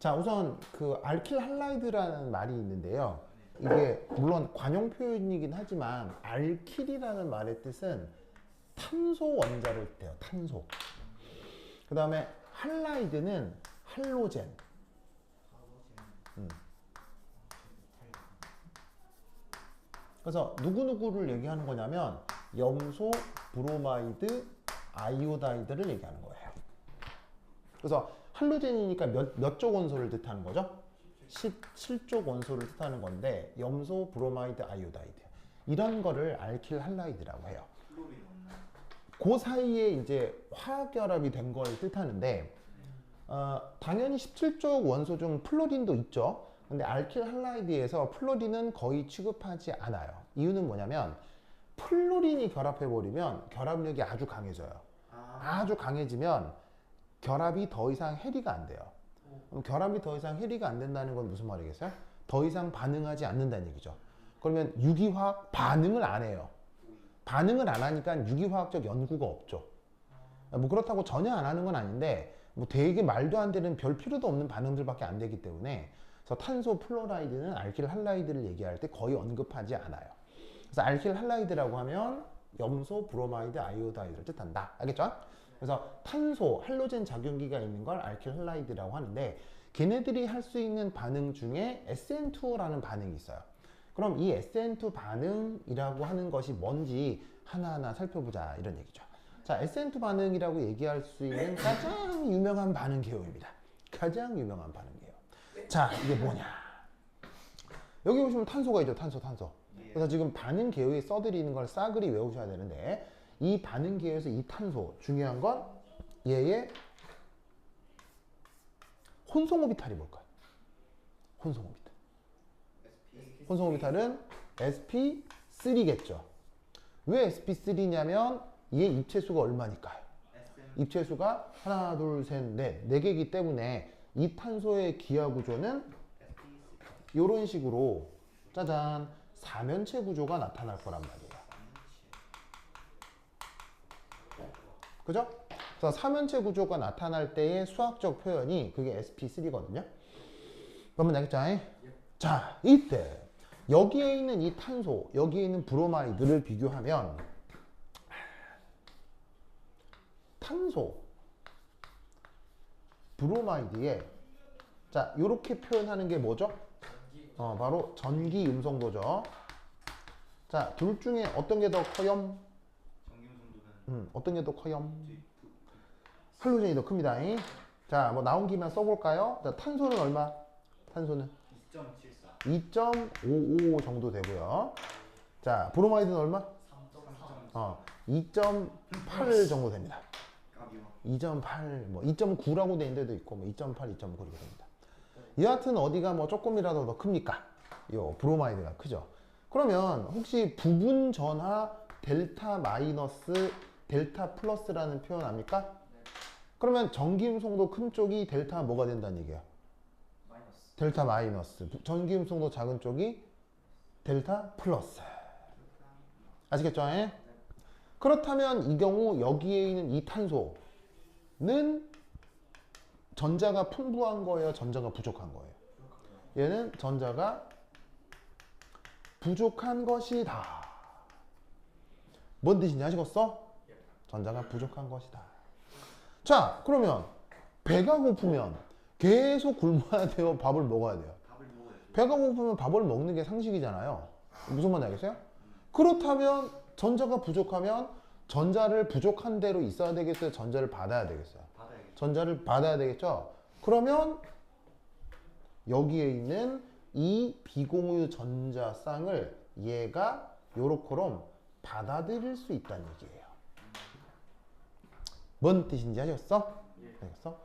자, 우선 그 알킬 할라이드라는 말이 있는데요. 이게 물론 관용 표현이긴 하지만 알킬이라는 말의 뜻은 탄소 원자를 뜻해요. 탄소. 그 다음에 할라이드는 할로젠. 그래서 누구누구를 얘기하는 거냐면 염소, 브로마이드, 아이오다이드를 얘기하는 거예요. 그래서 할로젠이니까 몇 쪽 원소를 뜻하는 거죠? 17쪽 원소를 뜻하는 건데 염소, 브로마이드, 아이오다이드 이런 거를 알킬 할라이드라고 해요. 그 사이에 이제 화학결합이 된 걸 뜻하는데 당연히 17쪽 원소 중 플로린도 있죠. 근데 알킬 할라이드에서 플로린은 거의 취급하지 않아요. 이유는 뭐냐면 플로린이 결합해버리면 결합력이 아주 강해져요. 아주 강해지면 결합이 더 이상 해리가 안 돼요. 그럼 결합이 더 이상 해리가 안 된다는 건 무슨 말이겠어요? 더 이상 반응하지 않는다는 얘기죠. 그러면 유기화학 반응을 안 해요. 반응을 안 하니까 유기화학적 연구가 없죠. 뭐 그렇다고 전혀 안 하는 건 아닌데 뭐 되게 말도 안 되는 별 필요도 없는 반응들밖에 안 되기 때문에 그래서 탄소 플로라이드는 알킬 할라이드를 얘기할 때 거의 언급하지 않아요. 그래서 알킬 할라이드라고 하면 염소, 브로마이드, 아이오다이드를 뜻한다. 알겠죠? 그래서 탄소, 할로젠 작용기가 있는 걸 알킬 할라이드라고 하는데 걔네들이 할 수 있는 반응 중에 SN2라는 반응이 있어요. 그럼 이 SN2 반응이라고 하는 것이 뭔지 하나하나 살펴보자 이런 얘기죠. 자, SN2 반응이라고 얘기할 수 있는 가장 유명한 반응 개요입니다. 가장 유명한 반응 개요. 자, 이게 뭐냐? 여기 보시면 탄소가 있죠. 탄소. 그래서 지금 반응 개요에 써드리는 걸 싸그리 외우셔야 되는데 이 반응 개요에서 이 탄소 중요한 건 얘의 혼성 오비탈이 뭘까요? 혼성 오비탈. 혼성 오비탈은 sp3겠죠. 왜 sp3냐면 얘의 입체수가 얼마니까요? 입체수가 하나, 둘, 셋, 넷, 4개이기 때문에 이 탄소의 기하 구조는 이런 식으로 짜잔 4면체 구조가 나타날 거란 말이에요. 그죠? 그래서 4면체 구조가 나타날 때의 수학적 표현이 그게 sp3거든요. 그러면 알겠죠? 자, 이때 여기에 있는 이 탄소, 여기에 있는 브로마이드를 비교하면 탄소, 브로마이드에 자, 요렇게 표현하는 게 뭐죠? 바로 전기 음성도죠. 자, 둘 중에 어떤 게 더 커요? 어떤 게 더 커요? 할로젠이 더 큽니다. 자, 뭐 나온 김에 써볼까요? 자, 탄소는 얼마? 탄소는 2.55 정도 되고요. 자, 브로마이드는 얼마? 2.8 정도 됩니다. 2.8, 뭐 2.9라고 돼 있는 데도 있고, 뭐 2.8, 2.9 이렇게 됩니다. 여하튼 어디가 뭐 조금이라도 더 큽니까? 요 브로마이드가 크죠. 그러면 혹시 부분 전하 델타 마이너스 델타 플러스라는 표현 압니까? 그러면 전기음성도 큰 쪽이 델타 뭐가 된다는 얘기야? 델타 마이너스. 전기음성도 작은 쪽이 델타 플러스. 아시겠죠? 그렇다면 이 경우 여기에 있는 이 탄소는 전자가 풍부한 거예요? 전자가 부족한 거예요? 얘는 전자가 부족한 것이다. 뭔 뜻인지 아시겠어? 전자가 부족한 것이다. 자, 그러면 배가 고프면 계속 굶어야 돼요? 밥을 먹어야 돼요? 배가 고프면 밥을 먹는 게 상식이잖아요. 무슨 말인지 알겠어요? 그렇다면 전자가 부족하면 전자를 부족한 대로 있어야 되겠어요? 전자를 받아야 되겠어요? 전자를 받아야 되겠죠? 그러면 여기에 있는 이 비공유 전자 쌍을 얘가 요렇게럼 받아들일 수 있다는 얘기예요. 뭔 뜻인지 아셨어? 알겠어?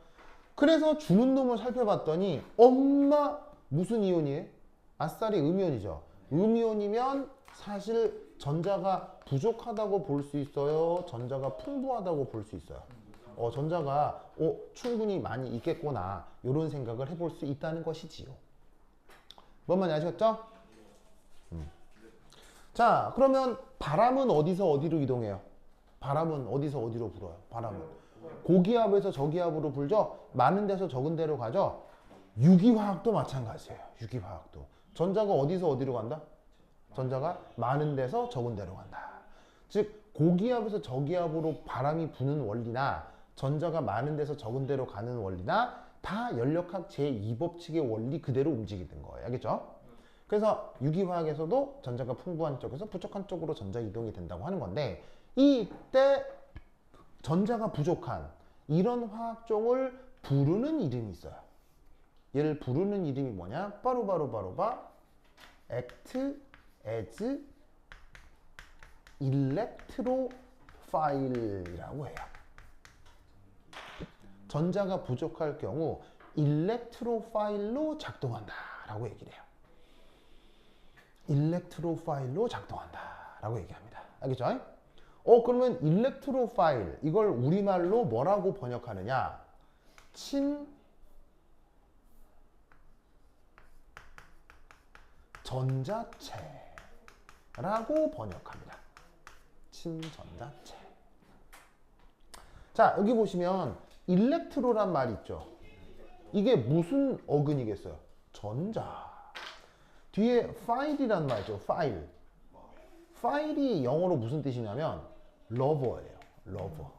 그래서 주는 놈을 살펴봤더니 엄마 무슨 이온이에요? 아싸리 음이온이죠. 음이온이면 사실 전자가 부족하다고 볼 수 있어요? 전자가 풍부하다고 볼 수 있어요? 전자가 충분히 많이 있겠구나 이런 생각을 해볼 수 있다는 것이지요. 뭔 말인지 아시겠죠? 자, 그러면 바람은 어디서 어디로 이동해요? 바람은 어디서 어디로 불어요? 바람은 고기압에서 저기압으로 불죠? 많은 데서 적은 데로 가죠? 유기화학도 마찬가지예요. 유기화학도. 전자가 어디서 어디로 간다? 전자가 많은 데서 적은 데로 간다. 즉 고기압에서 저기압으로 바람이 부는 원리나 전자가 많은 데서 적은 데로 가는 원리나 다 연력학 제2법칙의 원리 그대로 움직이는 거예요. 알겠죠? 그래서 유기화학에서도 전자가 풍부한 쪽에서 부족한 쪽으로 전자 이동이 된다고 하는 건데 이때 전자가 부족한 이런 화학종을 부르는 이름이 있어요. 얘를 부르는 이름이 뭐냐? 바로바로 act as electrophile이라고 해요. 전자가 부족할 경우 일렉트로파일로 작동한다 라고 얘기를 해요. 일렉트로파일로 작동한다 라고 얘기합니다. 알겠죠? 그러면 일렉트로파일 이걸 우리말로 뭐라고 번역하느냐? 친전자체라고 번역합니다. 친전자체. 자, 여기 보시면 일렉트로란 말이 있죠. 이게 무슨 어근이겠어요? 전자. 뒤에 파일이란 말이죠. 파일. 파일이 영어로 무슨 뜻이냐면 러버예요. 러버.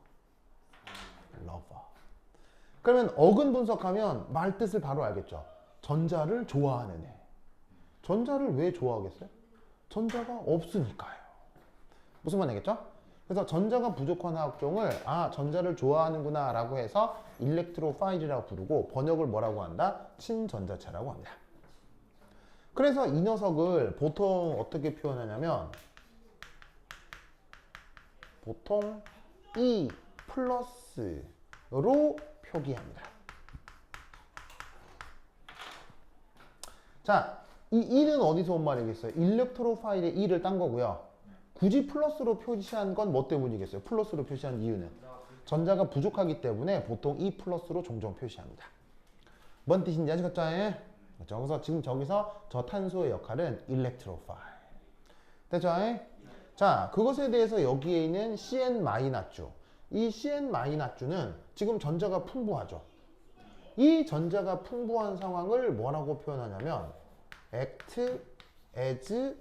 그러면 어근 분석하면 말 뜻을 바로 알겠죠. 전자를 좋아하는 애. 전자를 왜 좋아하겠어요? 전자가 없으니까요. 무슨 말이겠죠? 그래서 전자가 부족한 화학종을 전자를 좋아하는구나 라고 해서 일렉트로파일이라고 부르고 번역을 뭐라고 한다? 친전자체라고 합니다. 그래서 이 녀석을 보통 어떻게 표현하냐면 보통 E 플러스로 표기합니다. 자, 이 E는 어디서 온 말이겠어요? 일렉트로파일의 E를 딴 거고요. 굳이 플러스로 표시한 건 뭐 때문이겠어요? 플러스로 표시한 이유는 전자가 부족하기 때문에 보통 E 플러스로 종종 표시합니다. 뭔 뜻인지 아시겠죠? 그렇죠? 그래서 지금 저기서 저 탄소의 역할은 일렉트로파일. 됐죠? 자, 그것에 대해서 여기에 있는 CN-주. 이 CN-주는 지금 전자가 풍부하죠. 이 전자가 풍부한 상황을 뭐라고 표현하냐면 act as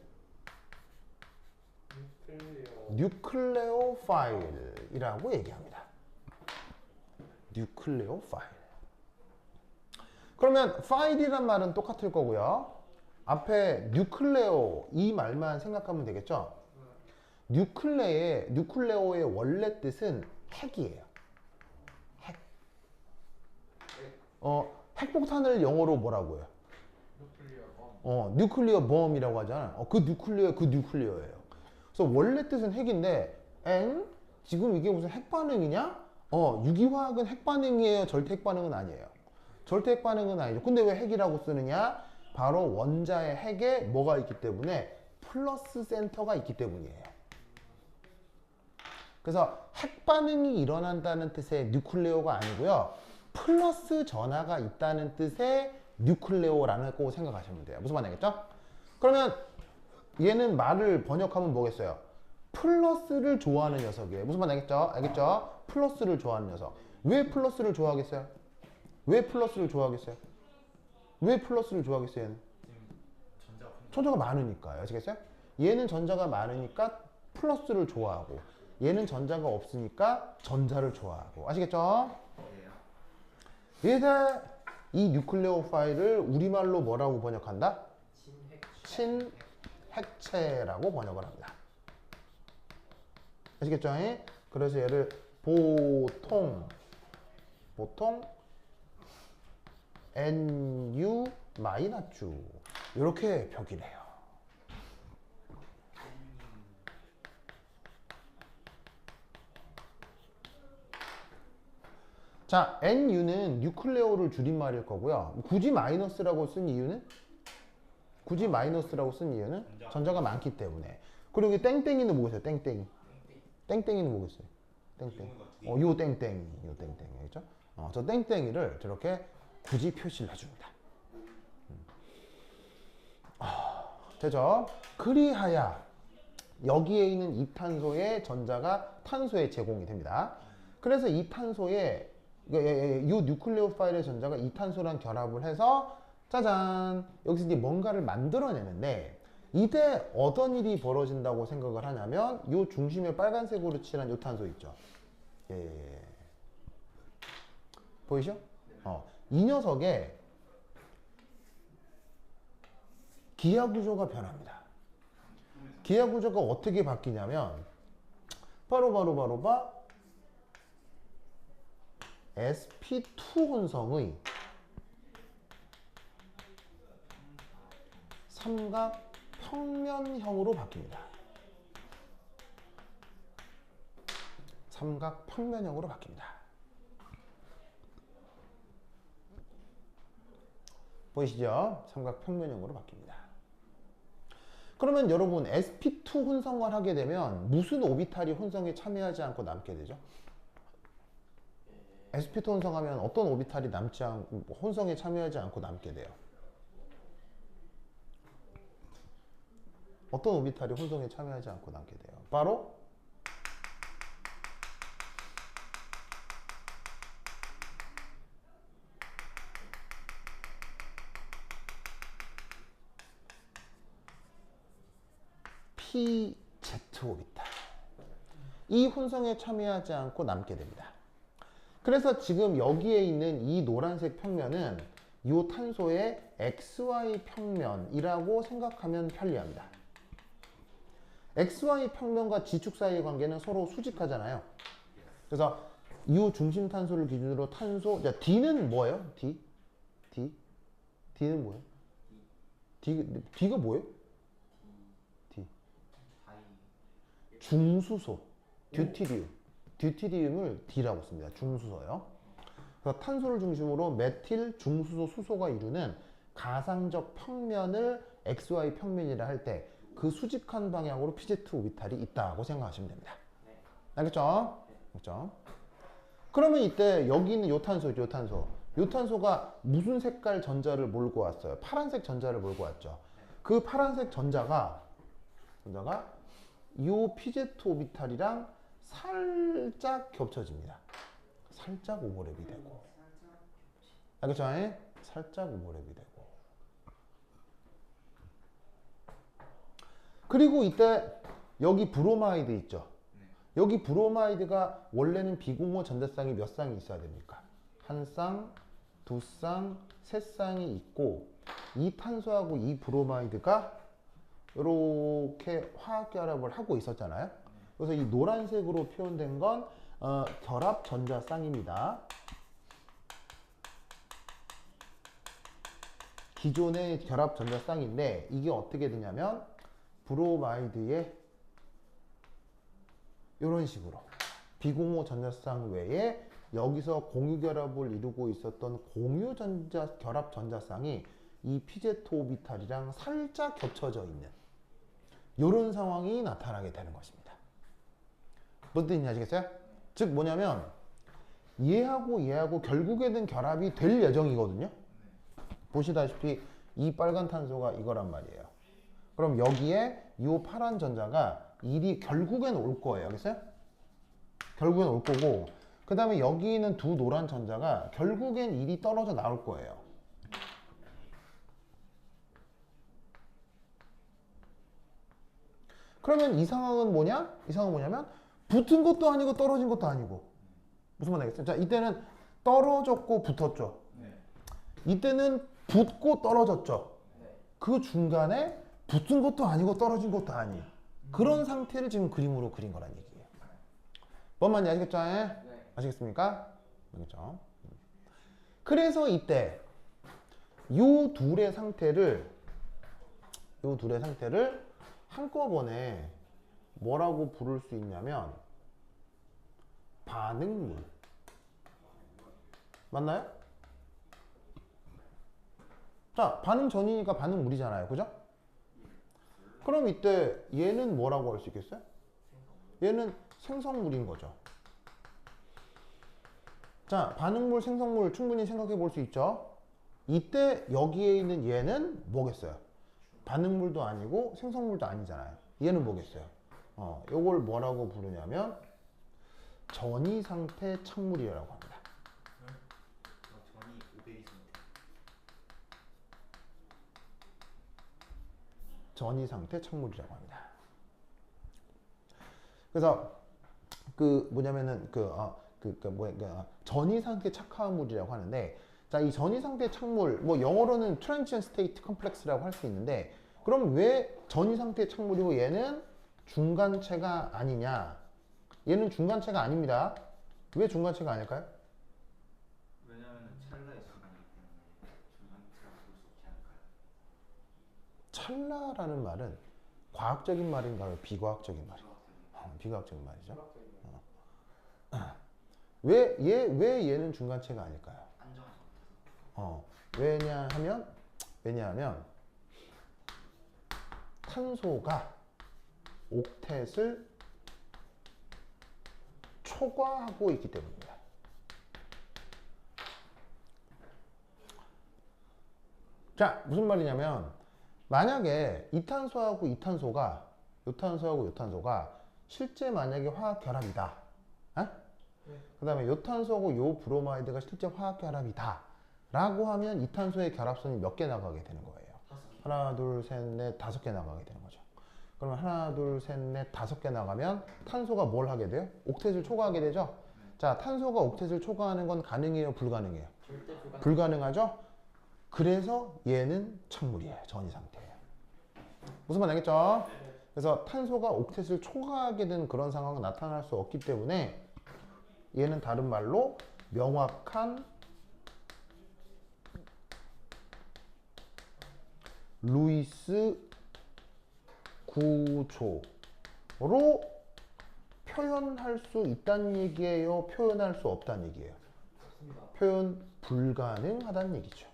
nucleophile이라고 얘기합니다. nucleophile. 그러면 file이란 말은 똑같을 거고요. 앞에 nucleo 이 말만 생각하면 되겠죠. nucleo의 원래 뜻은 핵이에요. 핵. 핵폭탄을 영어로 뭐라고 해요? nuclear bomb이라고 하잖아. 그 nuclear예요. 그래서 원래 뜻은 핵인데, 지금 이게 무슨 핵반응이냐? 유기화학은 핵반응이에요? 절대 핵반응은 아니에요. 절대 핵반응은 아니죠. 근데 왜 핵이라고 쓰느냐? 바로 원자의 핵에 뭐가 있기 때문에? 플러스 센터가 있기 때문이에요. 그래서 핵반응이 일어난다는 뜻의 뉴클레오가 아니고요. 플러스 전하가 있다는 뜻의 뉴클레오라고 생각하시면 돼요. 무슨 말이겠죠? 그러면 얘는 말을 번역하면 뭐겠어요? 플러스를 좋아하는 녀석이에요. 무슨 말 알겠죠? 플러스를 좋아하는 녀석. 왜 플러스를 좋아하겠어요? 왜 플러스를 좋아하겠어요? 얘는? 전자가 많으니까요. 아시겠어요? 얘는 전자가 많으니까 플러스를 좋아하고 얘는 전자가 없으니까 전자를 좋아하고. 아시겠죠? 그래서 이 뉴클레오파일을 우리말로 뭐라고 번역한다? 친핵체라고 번역을 합니다. 아시겠죠? 그래서 얘를 보통 NU-주 이렇게 표기를 해요. 자, NU는 뉴클레오를 줄임말일 거고요. 굳이 마이너스라고 쓴 이유는? 전자가 많기 때문에. 그리고 여기 땡땡이는 뭐겠어요? 땡땡이는 뭐겠어요? 요 땡땡이. 알겠죠? 저 땡땡이를 저렇게 굳이 표시를 해줍니다. 되죠? 그리하여 여기에 있는 이 탄소의 전자가 탄소에 제공이 됩니다. 그래서 이 탄소에 이 뉴클레오파일의 전자가 이 탄소랑 결합을 해서 짜잔 여기서 이제 뭔가를 만들어내는데 이때 어떤 일이 벌어진다고 생각을 하냐면 이 중심에 빨간색으로 칠한 이 탄소 있죠. 보이죠? 이 녀석의 기하 구조가 변합니다. 기하 구조가 어떻게 바뀌냐면 바로 sp2 혼성의 삼각 평면형으로 바뀝니다. 삼각 평면형으로 바뀝니다. 보이시죠? 삼각 평면형으로 바뀝니다. 그러면 여러분 sp2 혼성을 하게 되면 무슨 오비탈이 혼성에 참여하지 않고 남게 되죠? sp2 혼성하면 어떤 오비탈이 남지 않고 혼성에 참여하지 않고 남게 돼요? 어떤 오비탈이 혼성에 참여하지 않고 남게 돼요? 바로 PZ 오비탈. 이 혼성에 참여하지 않고 남게 됩니다. 그래서 지금 여기에 있는 이 노란색 평면은 이 탄소의 XY 평면이라고 생각하면 편리합니다. XY 평면과 G축 사이의 관계는 서로 수직하잖아요. 그래서 이 중심 탄소를 기준으로 탄소, 자, D는 뭐예요? D는 뭐예요? D가 뭐예요? 중수소, 듀티리움을 D라고 씁니다. 중수소요. 그래서 탄소를 중심으로 메틸, 중수소, 수소가 이루는 가상적 평면을 XY 평면이라 할 때 그 수직한 방향으로 PZ 오비탈이 있다고 생각하시면 됩니다. 알겠죠? 그렇죠? 그러면 이때 여기 있는 요 탄소죠, 요 탄소. 요 탄소가 무슨 색깔 전자를 몰고 왔어요? 파란색 전자를 몰고 왔죠. 그 파란색 전자가 요 PZ 오비탈이랑 살짝 겹쳐집니다. 살짝 오버랩이 되고. 알겠죠? 살짝 오버랩이 되고. 그리고 이때 여기 브로마이드 있죠? 여기 브로마이드가 원래는 비공호 전자쌍이 몇 쌍이 있어야 됩니까? 한 쌍, 두 쌍, 세 쌍이 있고 이 탄소하고 이 브로마이드가 이렇게 화학 결합을 하고 있었잖아요. 그래서 이 노란색으로 표현된 건 결합 전자쌍입니다. 기존의 결합 전자쌍인데 이게 어떻게 되냐면 브로마이드에 이런 식으로 비공호 전자쌍 외에 여기서 공유 결합을 이루고 있었던 공유 결합 전자쌍이 이 PZ 오비탈이랑 살짝 겹쳐져 있는 이런 상황이 나타나게 되는 것입니다. 무슨 뜻인지 아시겠어요? 즉 뭐냐면 얘하고 결국에는 결합이 될 예정이거든요. 보시다시피 이 빨간 탄소가 이거란 말이에요. 그럼 여기에 이 파란 전자가 일이 결국엔 올 거예요. 알겠어요? 결국엔 올 거고 그 다음에 여기 있는 두 노란 전자가 결국엔 일이 떨어져 나올 거예요. 그러면 이 상황은 뭐냐? 이 상황은 뭐냐면 붙은 것도 아니고 떨어진 것도 아니고 무슨 말 알겠어요? 자, 이때는 떨어졌고 붙었죠. 이때는 붙고 떨어졌죠. 그 중간에 붙은 것도 아니고 떨어진 것도 아니에요. 그런 상태를 지금 그림으로 그린 거란 얘기예요. 뭔 말인지 아시겠죠? 아시겠습니까? 알겠죠? 그래서 이때 요 둘의 상태를 한꺼번에 뭐라고 부를 수 있냐면 반응물. 맞나요? 자, 반응 전이니까 반응물이잖아요. 그죠? 그럼 이때 얘는 뭐라고 할 수 있겠어요? 얘는 생성물인 거죠. 자, 반응물, 생성물 충분히 생각해 볼 수 있죠. 이때 여기에 있는 얘는 뭐겠어요? 반응물도 아니고 생성물도 아니잖아요. 얘는 뭐겠어요? 요걸 뭐라고 부르냐면 전이 상태 착물이라고 합니다. 전이 상태 착물이라고 합니다. 그래서 그 뭐냐면은 전이 상태 착화물이라고 하는데, 자, 이 전이 상태 착물, 뭐 영어로는 transient state complex라고 할 수 있는데, 그럼 왜 전이 상태 착물이고 얘는 중간체가 아니냐? 얘는 중간체가 아닙니다. 왜 중간체가 아닐까요? 왜냐하면 찰나의 시간이기 때문에 중간체라고 볼 수 없지 않을까요? 찰나라는 말은 과학적인 말인가요? 비과학적인 말인가요? 비과학적인 말이죠. 왜 얘는 중간체가 아닐까요? 안정하지 못해서. 왜냐하면 탄소가 옥텟을 초과하고 있기 때문입니다. 자, 무슨 말이냐면 만약에 이탄소하고 이탄소가 요탄소하고 요탄소가 실제 만약에 화학 결합이다. 그 다음에 요탄소하고 요 브로마이드가 실제 화학 결합이다 라고 하면 이탄소의 결합선이 몇 개 나가게 되는 거예요? 하나, 둘, 셋, 넷, 5개 나가게 되는 거죠. 그러면 하나, 둘, 셋, 넷, 5개 나가면 탄소가 뭘 하게 돼요? 옥텟을 초과하게 되죠? 자, 탄소가 옥텟을 초과하는 건 가능해요? 불가능해요? 절대 불가능하죠? 그래서 얘는 착물이에요. 전이 상태예요. 무슨 말 알겠죠? 그래서 탄소가 옥텟을 초과하게 되는 그런 상황은 나타날 수 없기 때문에 얘는 다른 말로 명확한 루이스 구조로 표현할 수 있다는 얘기예요? 표현할 수 없다는 얘기예요? 맞습니다. 표현 불가능하다는 얘기죠.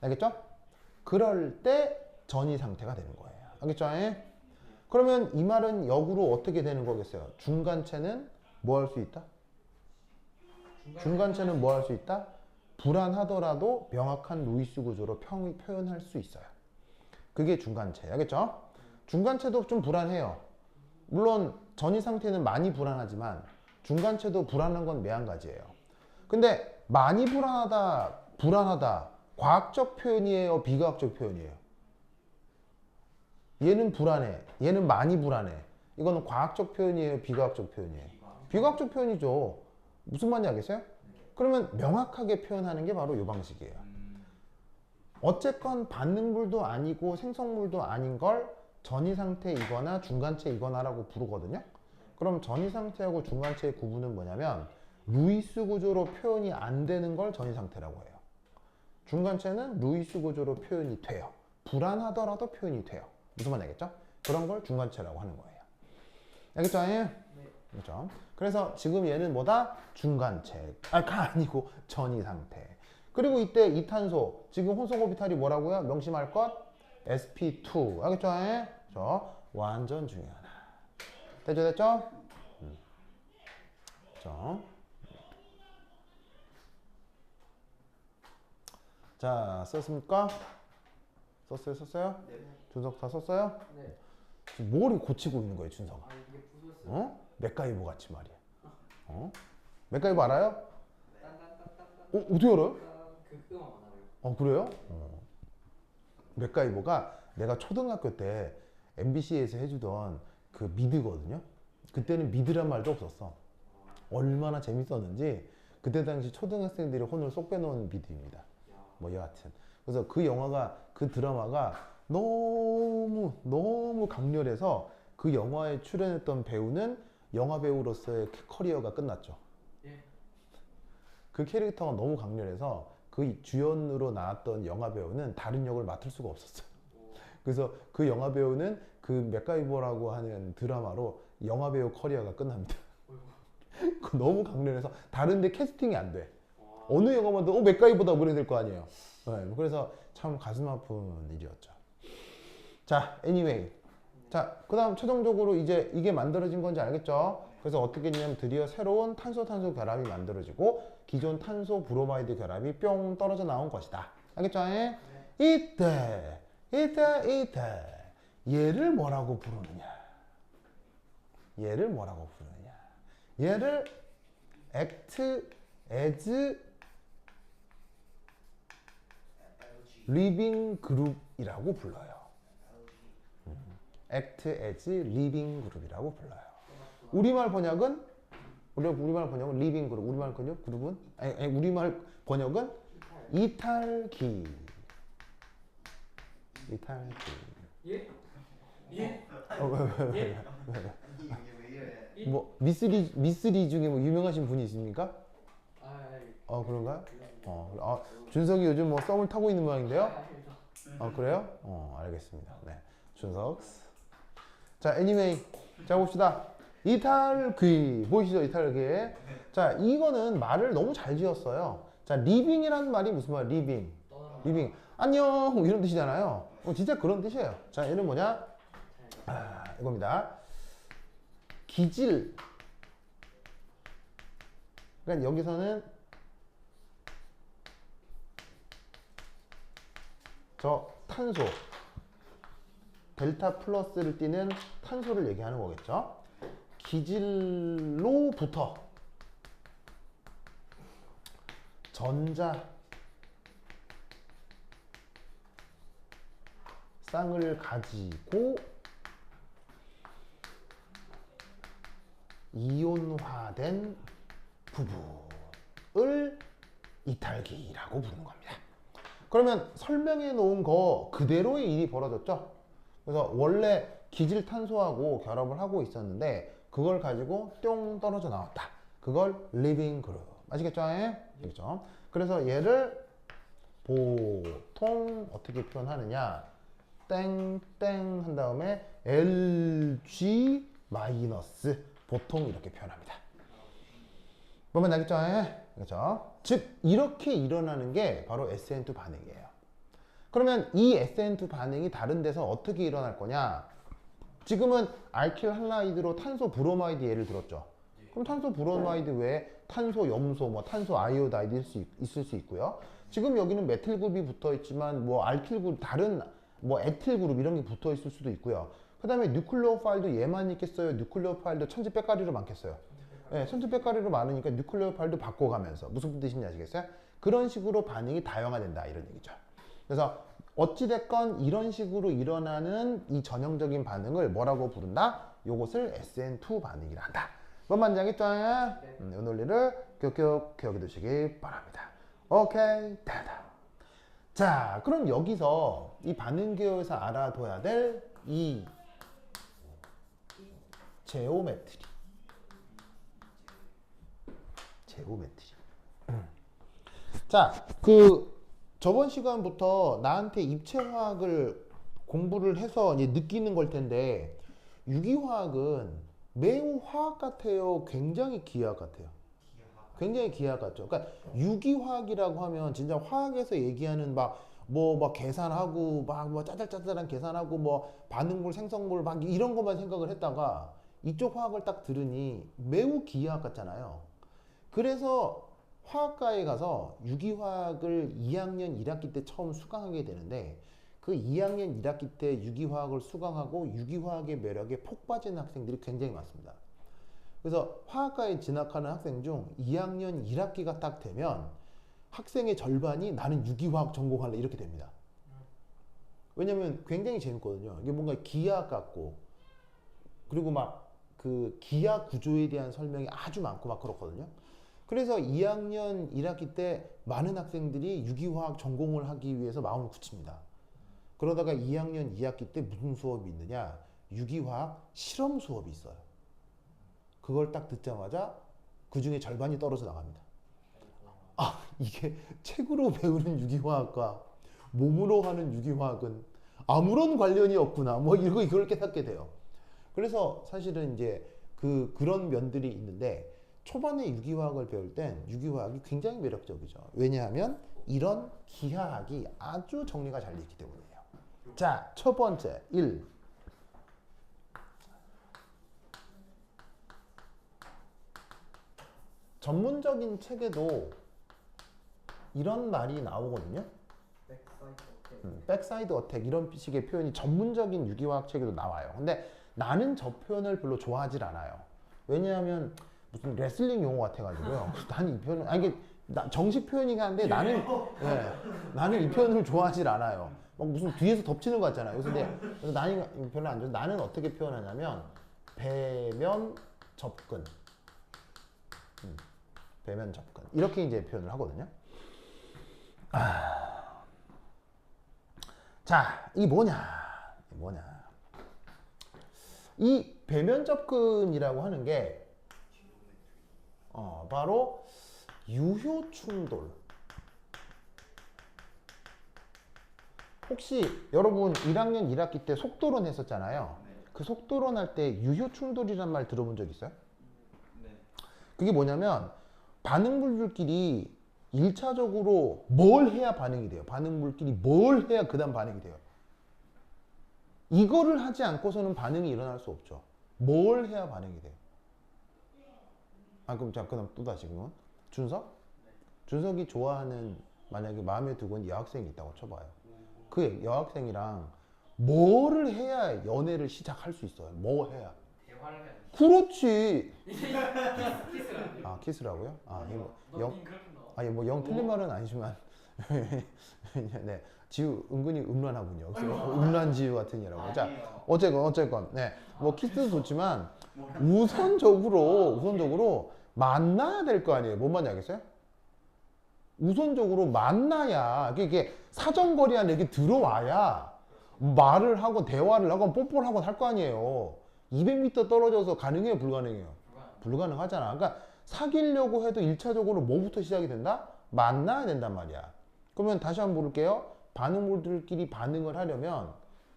알겠죠? 그럴 때 전이 상태가 되는 거예요. 알겠죠? 그러면 이 말은 역으로 어떻게 되는 거겠어요? 중간체는 뭐 할 수 있다? 중간체는 뭐 할 수 있다? 불안하더라도 명확한 루이스 구조로 표현할 수 있어요. 그게 중간체. 알겠죠? 중간체도 좀 불안해요. 물론 전이 상태는 많이 불안하지만 중간체도 불안한 건 매한가지예요. 근데 많이 불안하다. 과학적 표현이에요? 비과학적 표현이에요? 얘는 불안해. 얘는 많이 불안해. 이거는 과학적 표현이에요? 비과학적 표현이에요? 비과학적 표현이죠. 무슨 말인지 알겠어요? 그러면 명확하게 표현하는 게 바로 이 방식이에요. 어쨌건 반응물도 아니고 생성물도 아닌 걸 전이 상태이거나 중간체이거나라고 부르거든요. 그럼 전이 상태하고 중간체의 구분은 뭐냐면 루이스 구조로 표현이 안 되는 걸 전이 상태라고 해요. 중간체는 루이스 구조로 표현이 돼요. 불안하더라도 표현이 돼요. 무슨 말인지 알겠죠? 그런 걸 중간체라고 하는 거예요. 알겠죠? 그렇죠? 그래서 지금 얘는 뭐다? 중간체가 아니고 전이 상태. 그리고 이때 이탄소, 지금 혼성오비탈이 뭐라고요? 명심할 것? sp2. 알겠죠? 그렇죠? 완전 중요하다. 됐죠? 그렇죠? 자, 썼습니까? 썼어요? 네. 준석 다 썼어요? 네. 지금 뭘 고치고 있는 거예요, 준석? 아 이게 부서졌어요. 어? 맥가이버 같이 말이야. 어? 맥가이버 알아요? 딴딴딴딴딴. 어떻게 알아요? 그 음악만 알아요. 그래요? 맥가이버가 내가 초등학교 때 MBC에서 해주던 그 미드거든요. 그때는 미드란 말도 없었어. 얼마나 재밌었는지 그때 당시 초등학생들이 혼을 쏙 빼놓은 미드입니다. 뭐 여하튼 그래서 그 영화가 그 드라마가 너무 강렬해서 그 영화에 출연했던 배우는 영화 배우로서의 커리어가 끝났죠. 예. 그 캐릭터가 너무 강렬해서 그 주연으로 나왔던 영화 배우는 다른 역을 맡을 수가 없었어요. 그래서 그 영화 배우는 그 맥가이버라고 하는 드라마로 영화 배우 커리어가 끝납니다. 너무 강렬해서 다른데 캐스팅이 안 돼. 어느 영화만 도 맥가이버다 그래야 될 거 아니에요. 네, 그래서 참 가슴 아픈 일이었죠. 자, anyway. 자, 그 다음 최종적으로 이제 이게 만들어진 건지 알겠죠? 그래서 어떻게 했냐면 드디어 새로운 탄소-탄소 결합이 만들어지고 기존 탄소 브로마이드 결합이 뿅 떨어져 나온 것이다. 알겠죠? 이때 얘를 뭐라고 부르느냐? 얘를 act as living group이라고 불러요. act as living group이라고 불러요. 우리말 번역은 living group. 우리말 그룹은 아니, 우리말 번역은 이탈기. 예? 예? 왜? 이게 왜 이래? 뭐 미쓰리 중에 뭐 유명하신 분이 있습니까? 그런가요? 준석이 요즘 뭐 썸을 타고 있는 모양인데요? 그래요? 알겠습니다. 네, 준석. 자, anyway, 자 봅시다. 이탈귀 보이시죠? 이탈귀. 자, 이거는 말을 너무 잘 지었어요. 자, living이라는 말이 무슨 말? living. 안녕 이런 뜻이잖아요. 진짜 그런 뜻이에요. 자, 얘는 뭐냐? 이겁니다. 기질. 그러니까 여기서는 저 탄소 델타 플러스를 띠는 탄소를 얘기하는 거겠죠. 기질로부터 전자 쌍을 가지고 이온화된 부분을 이탈기라고 부르는 겁니다. 그러면 설명해 놓은 거 그대로의 일이 벌어졌죠. 그래서 원래 기질탄소하고 결합을 하고 있었는데 그걸 가지고 뿅 떨어져 나왔다. 그걸 living group. 아시겠죠? 알겠죠? 그래서 얘를 보통 어떻게 표현하느냐? 땡땡 한 다음에 LG 마이너스 보통 이렇게 표현합니다. 보면 알겠죠? 그렇죠? 즉 이렇게 일어나는 게 바로 SN2 반응이에요. 그러면 이 SN2 반응이 다른 데서 어떻게 일어날 거냐? 지금은 알킬 할라이드로 탄소 브로마이드 예를 들었죠. 그럼 탄소 브로마이드 외에 탄소 염소, 뭐 탄소 아이오다이드 있을 수 있고요. 지금 여기는 메틸 그룹이 붙어 있지만 뭐 알킬 그룹 다른 뭐 에틸 그룹 이런 게 붙어 있을 수도 있고요. 그 다음에 뉴클레오 파일도 얘만 있겠어요? 뉴클레오 파일도 천지백가리로 많겠어요? 네, 천지백가리로 많으니까 뉴클레오 파일도 바꿔가면서 무슨 뜻인지 아시겠어요? 그런 식으로 반응이 다양화된다 이런 얘기죠. 그래서 어찌됐건 이런 식으로 일어나는 이 전형적인 반응을 뭐라고 부른다? 요것을 SN2 반응이라 한다. 뭔 말인지 알겠죠? 이 논리를 격격 기억해 두시기 바랍니다. 오케이, 다다. 자, 그럼 여기서 이 반응계열에서 알아둬야 될 이 제오메트리. 자, 저번 시간부터 나한테 입체화학을 공부를 해서 이제 느끼는 걸 텐데 유기화학은 매우 화학 같아요? 굉장히 기하학 같아요? 굉장히 기하학 같죠. 그러니까 유기화학이라고 하면 진짜 화학에서 얘기하는 막 계산하고 뭐 짜잘짜잘한 계산하고 뭐 반응물 생성물 막 이런 것만 생각을 했다가 이쪽 화학을 딱 들으니 매우 기하학 같잖아요. 그래서 화학과에 가서 유기화학을 2학년 1학기 때 처음 수강하게 되는데 그 2학년 1학기 때 유기화학을 수강하고 유기화학의 매력에 폭 빠지는 학생들이 굉장히 많습니다. 그래서 화학과에 진학하는 학생 중 2학년 1학기가 딱 되면 학생의 절반이 나는 유기화학 전공할래 이렇게 됩니다. 왜냐면 굉장히 재밌거든요. 이게 뭔가 기하 같고 그리고 막 그 기하 구조에 대한 설명이 아주 많고 막 그렇거든요. 그래서 2학년 1학기 때 많은 학생들이 유기화학 전공을 하기 위해서 마음을 굳힙니다. 그러다가 2학년 2학기 때 무슨 수업이 있느냐? 유기화학 실험 수업이 있어요. 그걸 딱 듣자마자 그 중에 절반이 떨어져 나갑니다. 아, 이게 책으로 배우는 유기화학과 몸으로 하는 유기화학은 아무런 관련이 없구나. 뭐 이러고 이걸 깨닫게 돼요. 그래서 사실은 이제 그런 면들이 있는데 초반에 유기화학을 배울 땐 유기화학이 굉장히 매력적이죠. 왜냐하면 이런 기하학이 아주 정리가 잘 돼 있기 때문이에요. 자, 첫 번째 1. 전문적인 책에도 이런 말이 나오거든요. 백사이드 어택 이런 식의 표현이 전문적인 유기화학 책에도 나와요. 근데 나는 저 표현을 별로 좋아하질 않아요. 왜냐하면 무슨 레슬링 용어 같아가지고요. 나는 이 표현을 이게 정식 표현이긴 한데 나는 이 표현을 좋아하질 않아요. 무슨 뒤에서 덮치는 거 같잖아요. 그래서 나는 별로 안 좋아. 나는 어떻게 표현하냐면 배면 접근. 배면 접근. 이렇게 이제 표현을 하거든요. 자, 이 뭐냐? 이 배면 접근이라고 하는 게 바로 유효 충돌. 혹시 여러분 1학년 1학기 때 속도론 했었잖아요. 그 속도론 할 때 유효 충돌이란 말 들어본 적 있어요? 네. 그게 뭐냐면 반응물들끼리 1차적으로 뭘 해야 반응이 돼요? 반응물끼리 뭘 해야 그 다음 반응이 돼요? 이거를 하지 않고서는 반응이 일어날 수 없죠. 뭘 해야 반응이 돼요? 그럼 자, 그럼 또 다시 그러면 준석? 준석이 좋아하는 만약에 마음에 두고 있는 여학생이 있다고 쳐봐요. 그 여학생이랑 뭐를 해야 연애를 시작할 수 있어요? 뭐 해야? 대화를 해야 돼. 그렇지. 키스가. 키스라고요? 이거 너님 그렇게 넣어. 아니 뭐 영 틀린 말은 아니지만 네 지우 은근히 음란하군요. 음란지우 같은 이라고. 자 어쨌건 네뭐 키스도 좋지만 우선적으로 만나야 될 거 아니에요. 뭔 말인지 알겠어요? 우선적으로 만나야 이게 사정거리 안에 이렇게 들어와야 말을 하고 대화를 하고 뽀뽀를 하고 할 거 아니에요. 200m 떨어져서 가능해요, 불가능해요? 불가능하잖아. 그러니까 사귀려고 해도 1차적으로 뭐부터 시작이 된다? 만나야 된단 말이야. 그러면 다시 한번 물을게요. 반응물들끼리 반응을 하려면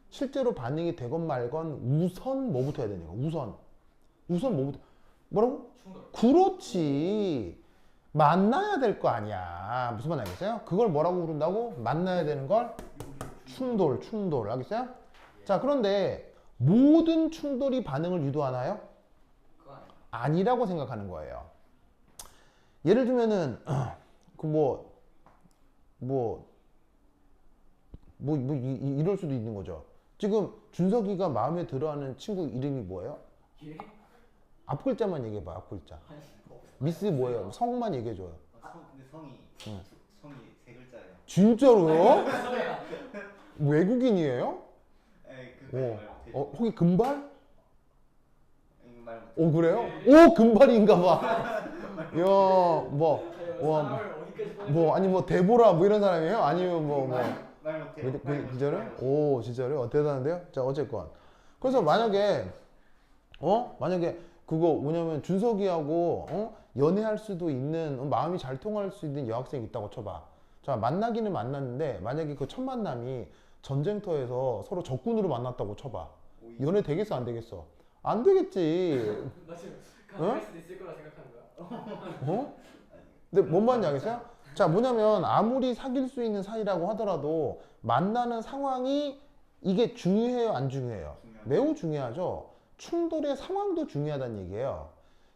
실제로 반응이 되건 말건 우선 뭐부터 해야 되냐고. 우선 뭐부터. 뭐라고? 충돌. 그렇지. 만나야 될 거 아니야. 무슨 말 알겠어요? 그걸 뭐라고 부른다고? 만나야 되는 걸 충돌. 알겠어요? 자, 그런데 모든 충돌이 반응을 유도하나요? 그거 아니야. 아니라고 생각하는 거예요. 예를 들면은 이럴 수도 있는 거죠. 지금 준석이가 마음에 들어하는 친구 이름이 뭐예요? 예? 앞 글자만 얘기해봐. 앞 글자. 아니, 미스 뭐예요? 성만 얘기해줘요. 근데 성이 세 글자예요. 진짜로요? 소리야. 외국인이에요? 에이 말 못해. 혹시 금발? 말 못해. 그래요? 오, 금발인가 봐. 야, 사람을 어디까지 아니 데보라 이런 사람이에요? 아니면 말 못해. 진짜로? 오, 진짜로? 대단한데요? 자, 어쨌건. 그래서 만약에 그거 뭐냐면 준석이하고 연애할 수도 있는 마음이 잘 통할 수 있는 여학생이 있다고 쳐봐. 자, 만나기는 만났는데 만약에 그 첫 만남이 전쟁터에서 서로 적군으로 만났다고 쳐봐. 연애 되겠어, 안 되겠어? 안 되겠지. 나 지금 가능할 수도 있을 거라 생각하는 거야. 근데 뭔 말인지 알겠어요? 자, 뭐냐면 아무리 사귈 수 있는 사이라고 하더라도 만나는 상황이 이게 중요해요, 안 중요해요? 매우 중요하죠. 충돌의 상황도 중요하다는 얘기예요.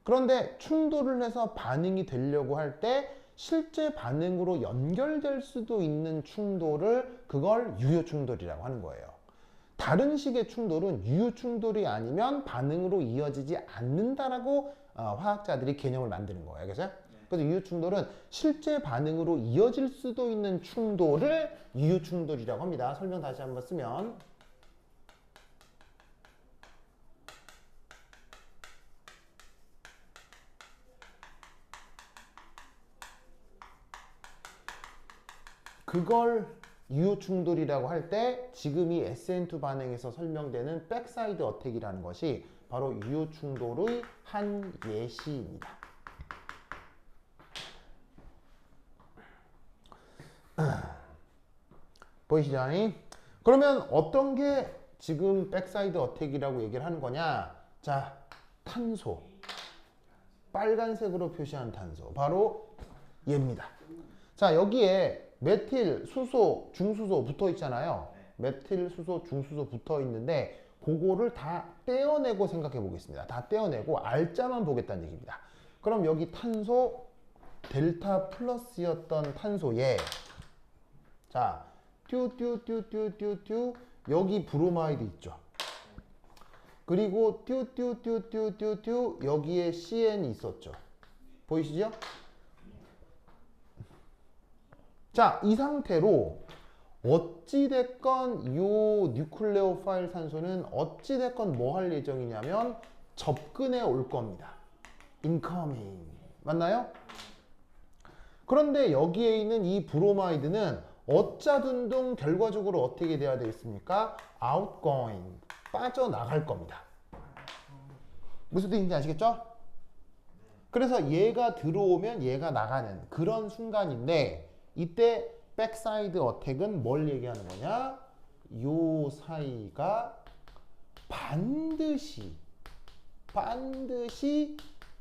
그런데 충돌을 해서 반응이 되려고 할 때 실제 반응으로 연결될 수도 있는 충돌을 그걸 유효 충돌이라고 하는 거예요. 다른 식의 충돌은 유효 충돌이 아니면 반응으로 이어지지 않는다라고 화학자들이 개념을 만드는 거예요. 알겠어요? 그래서 유효 충돌은 실제 반응으로 이어질 수도 있는 충돌을 유효 충돌이라고 합니다. 설명 다시 한번 쓰면 그걸 유효 충돌이라고 할 때 지금 이 SN2 반응에서 설명되는 백사이드 어택이라는 것이 바로 유효 충돌의 한 예시입니다. 보이시죠? 그러면 어떤 게 지금 백사이드 어택이라고 얘기를 하는 거냐? 자, 탄소. 빨간색으로 표시한 탄소. 바로 얘입니다. 자, 여기에 메틸, 수소, 중수소 붙어 있잖아요. 메틸, 수소, 중수소 붙어 있는데 그거를 다 떼어내고 생각해 보겠습니다. 다 떼어내고 알짜만 보겠다는 얘기입니다. 그럼 여기 탄소 델타 플러스였던 탄소에 자, 뀨 여기 브로마이드 있죠. 그리고 뀨 여기에 CN이 있었죠. 보이시죠? 자, 이 상태로 어찌됐건 요 뉴클레오파일 산소는 어찌됐건 뭐 할 예정이냐면 접근해 올 겁니다. incoming. 맞나요? 그런데 여기에 있는 이 브로마이드는 어짜둔둥 결과적으로 어떻게 돼야 되겠습니까? outgoing. 빠져나갈 겁니다. 무슨 뜻인지 아시겠죠? 그래서 얘가 들어오면 얘가 나가는 그런 순간인데 이때 백사이드 어택은 뭘 얘기하는 거냐? 요 사이가 반드시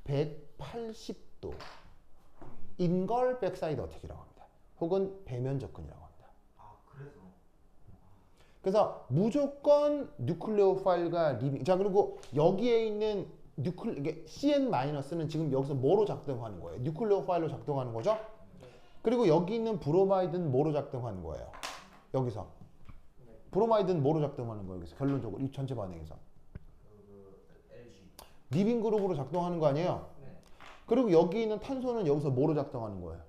180도 인 걸 백사이드 어택이라고 합니다. 혹은 배면 접근이라고 합니다. 아 그래서 그래서 무조건 뉴클레오 파일과 리빙. 자, 그리고 여기에 있는 이게 CN-는 지금 여기서 뭐로 작동하는 거예요? 뉴클레오 파일로 작동하는 거죠? 그리고 여기 있는 브로마이드는 뭐로 작동하는 거예요? 여기서. 브로마이드는 뭐로 작동하는 거예요? 여기서. 결론적으로 이 전체 반응에서. LG 리빙 그룹으로 작동하는 거 아니에요? 네. 그리고 여기 있는 탄소는 여기서 뭐로 작동하는 거예요?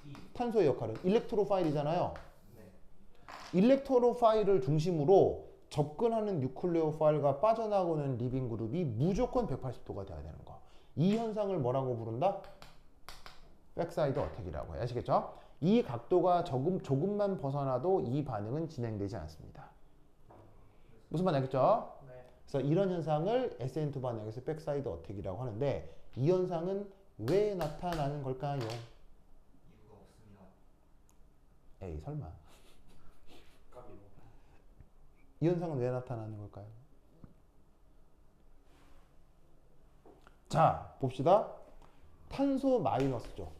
E 탄소의 역할은 일렉트로파일이잖아요. 네. 일렉트로파일을 중심으로 접근하는 뉴클레오파일과 빠져나오는 리빙 그룹이 무조건 180도가 돼야 되는 거. 이 현상을 뭐라고 부른다? 백사이드 어택이라고 해요. 아시겠죠? 이 각도가 조금만 벗어나도 이 반응은 진행되지 않습니다. 무슨 말 알겠죠? 네. 그래서 이런 현상을 SN2 반응에서 백사이드 어택이라고 하는데 이 현상은 왜 나타나는 걸까요? 이유가 없습니다. 에이 설마. 까비. 이 현상은 왜 나타나는 걸까요? 자, 봅시다. 탄소 마이너스죠.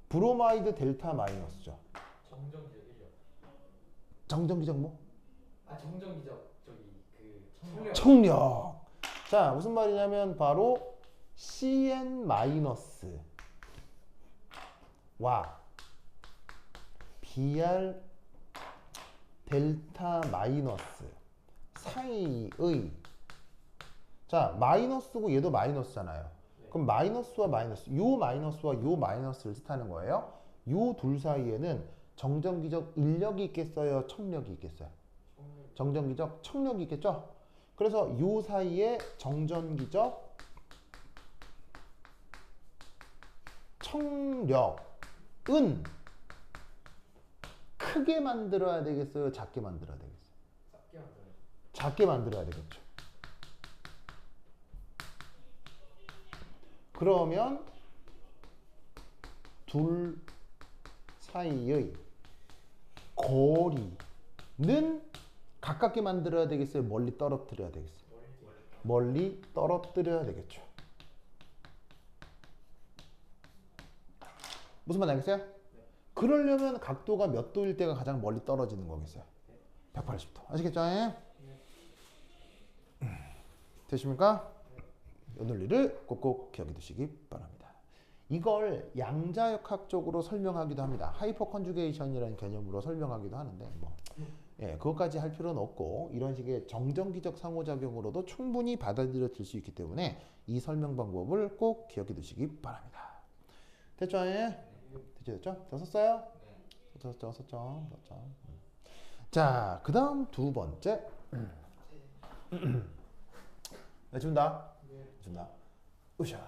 브로마이드 델타 마이너스죠. 정전기적이죠. 정전기적 뭐? 아 정전기적 저기 그 청력. 청력. 자, 무슨 말이냐면 바로 CN 마이너스와 BR 델타 마이너스 사이의 자 마이너스고 얘도 마이너스잖아요. 네. 그럼 마이너스와 마이너스 요 마이너스와 요 마이너스를 뜻하는 거예요. 요 둘 사이에는 정전기적 인력이 있겠어요? 청력이 있겠어요? 청력. 정전기적 청력이 있겠죠? 그래서 요 사이에 정전기적 청력은 크게 만들어야 되겠어요? 작게 만들어야 되겠어요? 작게 만들어요. 작게 만들어야 되겠죠. 그러면 둘 사이의 거리는 가깝게 만들어야 되겠어요? 멀리 떨어뜨려야 되겠어요? 멀리 떨어뜨려야 되겠죠. 무슨 말 알겠어요? 그러려면 각도가 몇 도일 때가 가장 멀리 떨어지는 거겠어요? 180도. 아시겠죠? 되십니까? 이 논리를 꼭꼭 기억해 두시기 바랍니다. 이걸 양자역학적으로 설명하기도 합니다. 하이퍼 컨주게이션이라는 개념으로 설명하기도 하는데 예, 그것까지 할 필요는 없고 이런 식의 정전기적 상호작용으로도 충분히 받아들여질 수 있기 때문에 이 설명 방법을 꼭 기억해 두시기 바랍니다. 됐죠? 됐죠? 더 썼어요? 네. 썼죠. 자, 그 다음 두 번째. 네, 준다. 준다. 으쌰.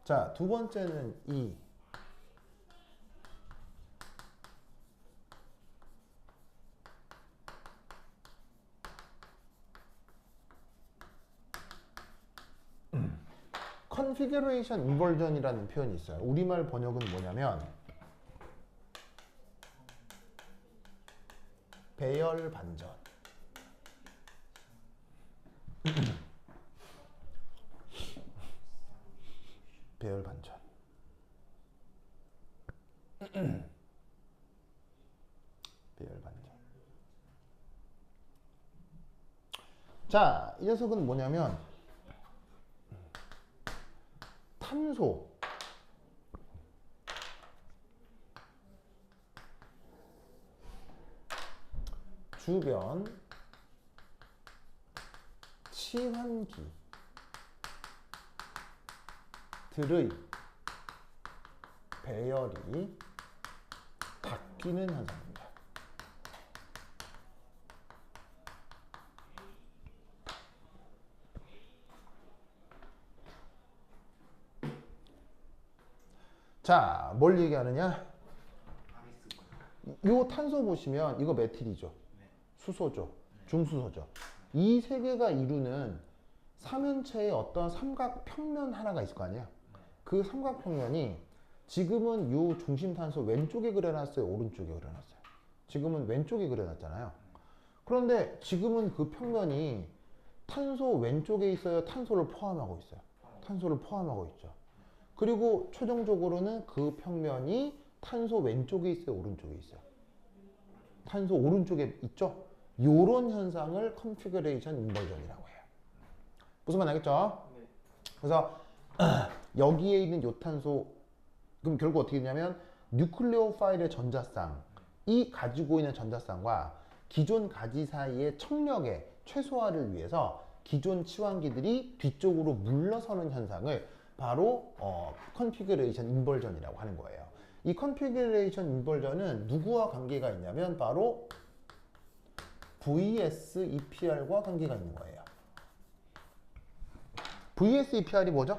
자, 두 번째는 이 configuration inversion이라는 표현이 있어요. 우리말 번역은 뭐냐면 배열 반전. 배열 반전. 배열 반전. 자, 이 녀석은 뭐냐면 탄소 주변 치환기들의 배열이 바뀌는 현상입니다. 자, 뭘 얘기하느냐? 요 탄소 보시면 이거 메틸이죠. 수소죠. 중수소죠. 이 세 개가 이루는 삼연체의 어떤 삼각평면 하나가 있을 거 아니에요. 그 삼각평면이 지금은 요 중심탄소 왼쪽에 그려놨어요? 오른쪽에 그려놨어요? 지금은 왼쪽에 그려놨잖아요. 그런데 지금은 그 평면이 탄소 왼쪽에 있어요? 탄소를 포함하고 있어요? 탄소를 포함하고 있죠. 그리고 최종적으로는 그 평면이 탄소 왼쪽에 있어요? 오른쪽에 있어요? 탄소 오른쪽에 있죠? 요런 현상을 컨피그레이션 인버전이라고 해요. 무슨 말 알겠죠? 네. 그래서 여기에 있는 요 탄소, 그럼 결국 어떻게 되냐면 뉴클레오 파일의 전자쌍이 가지고 있는 전자쌍과 기존 가지 사이의 청력의 최소화를 위해서 기존 치환기들이 뒤쪽으로 물러서는 현상을 바로 컨피그레이션 인버전이라고 하는 거예요. 이 컨피그레이션 인버전은 누구와 관계가 있냐면 바로 VS-EPR과 관계가 있는 거예요. VS-EPR이 뭐죠?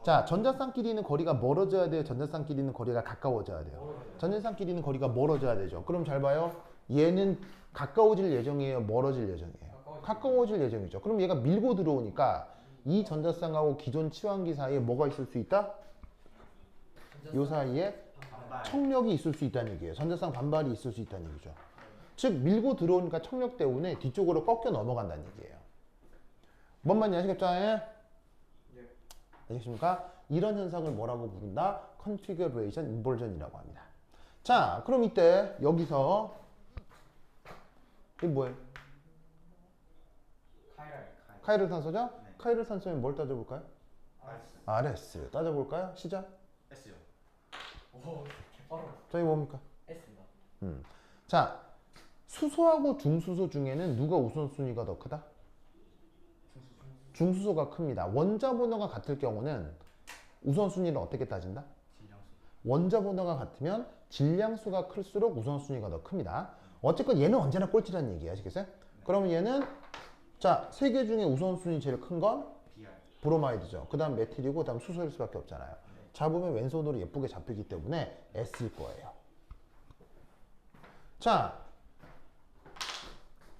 자, 전자쌍끼리는 거리가 멀어져야 돼요? 전자쌍끼리는 거리가 가까워져야 돼요? 전자쌍끼리는 거리가 멀어져야 되죠. 그럼 잘 봐요. 얘는 가까워질 예정이에요? 멀어질 예정이에요? 가까워질 예정이죠. 그럼 얘가 밀고 들어오니까 이 전자쌍하고 기존 치환기 사이에 뭐가 있을 수 있다? 요 사이에 청력이 있을 수 있다는 얘기예요. 전자쌍 반발이 있을 수 있다는 얘기죠. 즉 밀고 들어오니까 청력 때문에 뒤쪽으로 꺾여 넘어간다는 얘기예요. 뭔 말인지 아시겠죠? 네. 아시겠습니까? 이런 현상을 뭐라고 부른다? 컨피그레이션 인버전이라고 합니다. 자, 그럼 이때 여기서 이게 뭐예요? 카이를 탄소죠? 네. 카이를 탄소면 뭘 따져볼까요? RS 따져볼까요? 시작. S요. 오, 개빠르다. 저희 뭡니까? S입니다. 자, 수소하고 중수소 중에는 누가 우선순위가 더 크다? 중수소가 큽니다. 원자 번호가 같을 경우는 우선순위를 어떻게 따진다? 질량수. 원자 번호가 같으면 질량수가 클수록 우선순위가 더 큽니다. 어쨌건 얘는 언제나 꼴찌라는 얘기예요. 아시겠어요? 그러면 얘는 자, 세 개 중에 우선순위 제일 큰 건 BR. 브로마이드죠. 그 다음 메틸이고 그 다음 수소일 수밖에 없잖아요. 잡으면 왼손으로 예쁘게 잡히기 때문에 S일 거예요. 자,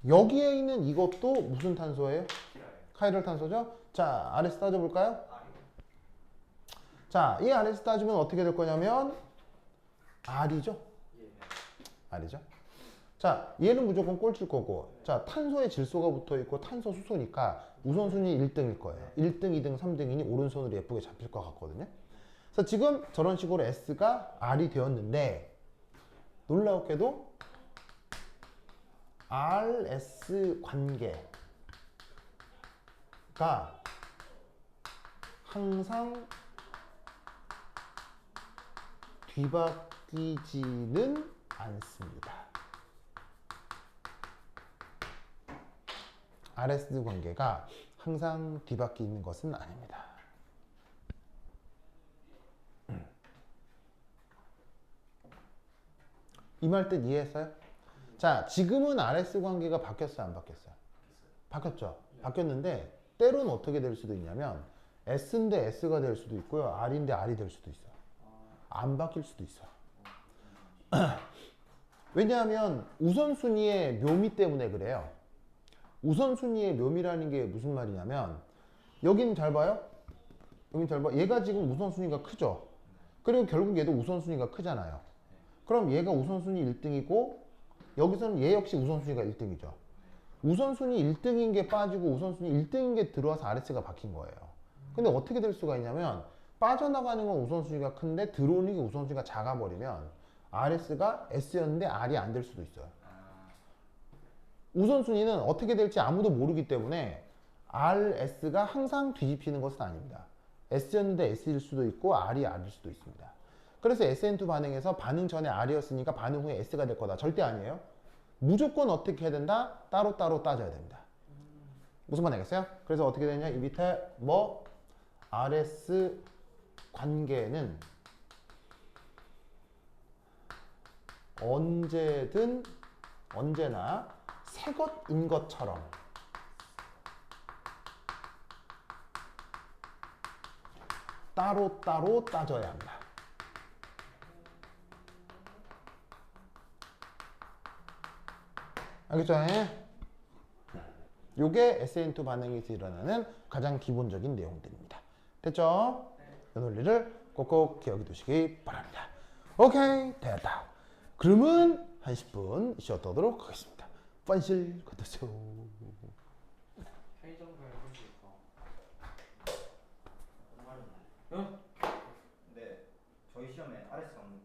여기에 있는 이것도 무슨 탄소예요? 카이럴 탄소죠? 자, RS 따져볼까요? 자, 이 RS 따지면 어떻게 될 거냐면 R이죠? R이죠? 자, 얘는 무조건 꼴찌일 거고, 자, 탄소에 질소가 붙어 있고 탄소 수소니까 우선순위 1등일 거예요. 1등, 2등, 3등이니 오른손으로 예쁘게 잡힐 것 같거든요. 그래서 지금 저런 식으로 S가 R이 되었는데 놀라웠게도 RS 관계가 항상 뒤바뀌지는 않습니다. RS 관계가 항상 뒤바뀌는 것은 아닙니다. 이 말 뜻 이해했어요? 자, 지금은 RS 관계가 바뀌었어요? 안 바뀌었어요? 바뀌었죠? 바뀌었는데 때로는 어떻게 될 수도 있냐면 S인데 S가 될 수도 있고요. R인데 R이 될 수도 있어요. 안 바뀔 수도 있어요. 왜냐하면 우선순위의 묘미 때문에 그래요. 우선순위의 묘미라는 게 무슨 말이냐면 여기는 잘 봐요. 여기는 잘 봐. 얘가 지금 우선순위가 크죠. 그리고 결국 얘도 우선순위가 크잖아요. 그럼 얘가 우선순위 1등이고 여기서는 얘 역시 우선순위가 1등이죠. 우선순위 1등인 게 빠지고 우선순위 1등인 게 들어와서 RS가 바뀐 거예요. 근데 어떻게 될 수가 있냐면 빠져나가는 건 우선순위가 큰데 들어오는 게 우선순위가 작아버리면 RS가 S였는데 R이 안 될 수도 있어요. 우선순위는 어떻게 될지 아무도 모르기 때문에 RS가 항상 뒤집히는 것은 아닙니다. S였는데 S일 수도 있고 R이 R일 수도 있습니다. 그래서 SN2 반응에서 반응 전에 R이었으니까 반응 후에 S가 될 거다. 절대 아니에요. 무조건 어떻게 해야 된다? 따로따로 따져야 됩니다. 무슨 말 알겠어요? 그래서 어떻게 되냐? 이 밑에 뭐 RS 관계는 언제든 언제나 새 것인 것처럼 따로따로 따져야 한다. 알겠죠? 요게 SN2 반응에서 일어나는 가장 기본적인 내용들입니다. 됐죠? 이 논리를 꼭꼭 기억해 두시기 바랍니다. 오케이, 됐다. 그러면 한 10분 쉬었도록 하겠습니다. 반실 걷으세요. 편의점 가야 되니까. 네, 저희 시험에 RS 관계